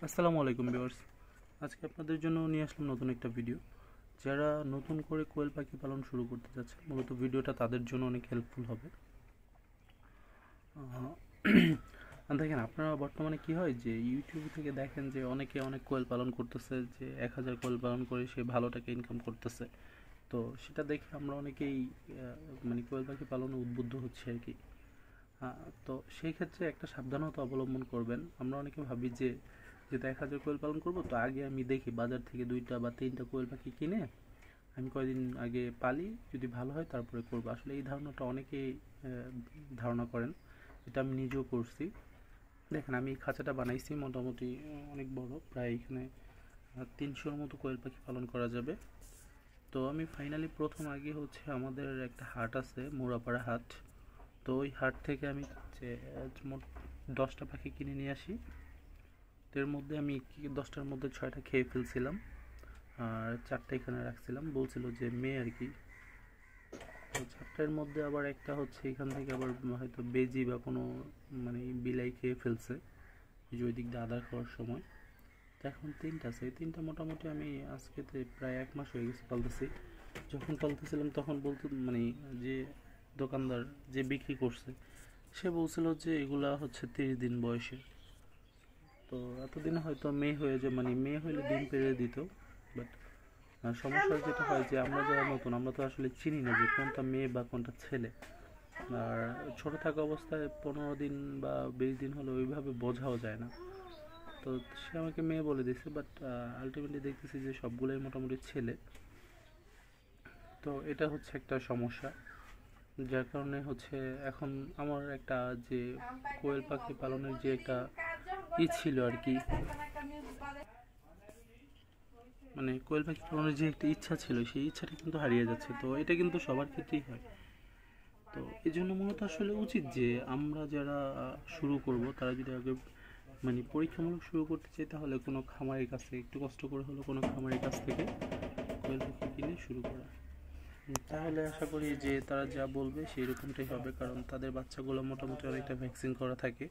আসসালামু আলাইকুম ভিউয়ার্স। আজকে আপনাদের জন্য নিয়ে আসলাম নতুন একটা ভিডিও। যারা নতুন করে কোয়েল পাখি পালন শুরু করতে যাচ্ছে, মূলত ভিডিওটা তাদের জন্য অনেক হেল্পফুল হবে। দেখেন, আপনারা বর্তমানে কি হয় যে ইউটিউব থেকে দেখেন যে অনেকে অনেক কোয়েল পালন করতেছে, যে 1000 কোয়েল পালন করে সে ভালো টাকা ইনকাম করতেছে। তো সেটা দেখে আমরা অনেকেই কোয়েল পাখি পালনে উদ্বুদ্ধ হচ্ছে আর কি। তো সেই ক্ষেত্রে একটা সাবধানতা অবলম্বন করবেন। আমরা অনেকে ভাবি যে যেহেতু 1000 কোয়েল পালন করব, তো আগে আমি দেখি বাজার থেকে 2টা বা 3টা কোয়েল পাখি কিনে আমি কয়দিন আগে পালি, যদি ভালো হয় তারপরে করব। আসলে এই ধারণাটা অনেকেই ধারণা করেন, এটা আমি নিজেও করছি। দেখেন, আমি এই খাঁচাটা বানাইছি মোটামুটি অনেক বড়, প্রায় এখানে 300-র মতো কোয়েল পাখি পালন করা যাবে। তো আমি ফাইনালি প্রথম আগে হচ্ছে আমাদের একটা হাট আছে, মোড়াপাড়া হাট। তো ওই হাট থেকে আমি যে মোট 10টা পাখি কিনে নিয়ে আসি। এর মধ্যে আমি 10টার মধ্যে 6টা খেয়ে ফেলছিলাম, আর 4টা এখানে রাখছিলাম, বলছিল যে মেয়ে আর কি। তো 4টার মধ্যে আবার একটা হচ্ছে এখান থেকে আবার হয়তো বেজি বা কোনো বিলাই খেয়ে ফেলছে, ওই যে ওই দিক দিয়ে আদার খাওয়ার সময়। তো এখন 3টা আছে, এই 3টা মোটামুটি আমি আজকেতে প্রায় 1 মাস হয়ে গেছে পালতেছি। যখন পালতেছিলাম তখন বলতো যে দোকানদার যে বিক্রি করছে, সে বলছিল যে এগুলা হচ্ছে 30 দিন বয়সে। তো এতদিনে হয়তো মেয়ে হয়ে যে মেয়ে হইলে ডিম পেড়ে দিত। বাট সমস্যা যেটা হয় যে আমরা যারা নতুন, আমরা তো আসলে চিনি না যে কোনটা মেয়ে বা কোনটা ছেলে। আর ছোট থাকা অবস্থায় 15 দিন বা 20 দিন হলে ওইভাবে বোঝাও যায় না। তো সে আমাকে মেয়ে বলে দিছে, বাট আলটিমেটলি দেখতেছি যে সবগুলোই মোটামুটি ছেলে। তো এটা হচ্ছে একটা সমস্যা, যার কারণে হচ্ছে এখন আমার একটা যে কোয়েল পাখি পালনের যে একটা ছিল আর কি, কোয়েল পাখি পালনের যে একটা ইচ্ছা ছিল, সেই ইচ্ছাটা কিন্তু হারিয়ে যাচ্ছে। তো এটা কিন্তু সবার ক্ষেত্রেই হয়। তো এই জন্য মূলত আসলে উচিত যে আমরা যারা শুরু করব, তারা যদি আগে পরীক্ষামূলক শুরু করতে চাই, তাহলে কোনো খামারের কাছে একটু কষ্ট করে হলেও কোনো খামারের কাছ থেকে কোয়েল পাখি কিনে শুরু করা। তাহলে আশা করি যে তারা যা বলবে সেই রকমটাই হবে, কারণ তাদের বাচ্চাগুলো মোটামুটি অনেকটা ভ্যাকসিন করা থাকে।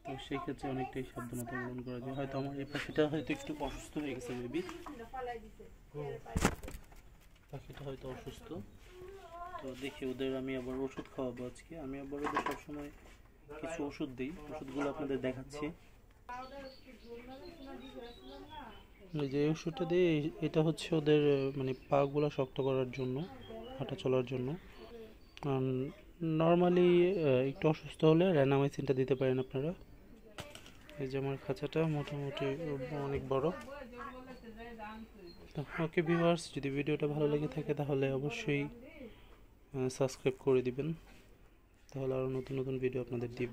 তো সেই ক্ষেত্রে অনেকটাই সাবধানতা অবলম্বন করা যায়। হয়তো আমার এই পাখিটা হয়তো একটু অসুস্থ হয়ে গেছে, মেবি পাখিটা হয়তো অসুস্থ। তো দেখি, ওদের আমি আবার ওষুধ খাওয়াবো আজকে। আমি আবার ওদের সবসময় কিছু ওষুধ দিই, ওষুধগুলো আপনাদের দেখাচ্ছি। এই যে ওষুধটা দিই, এটা হচ্ছে ওদের পাগুলো শক্ত করার জন্য, হাঁটা চলার জন্য। নর্মালি একটু অসুস্থ হলে র্যানামাইসিনটা দিতে পারেন আপনারা। এই যে আমার খাঁচাটা মোটামুটি অনেক বড়। ওকে ভিউয়ার্স, যদি ভিডিওটা ভালো লেগে থাকে তাহলে অবশ্যই সাবস্ক্রাইব করে দিবেন, তাহলে আরও নতুন নতুন ভিডিও আপনাদের দিব।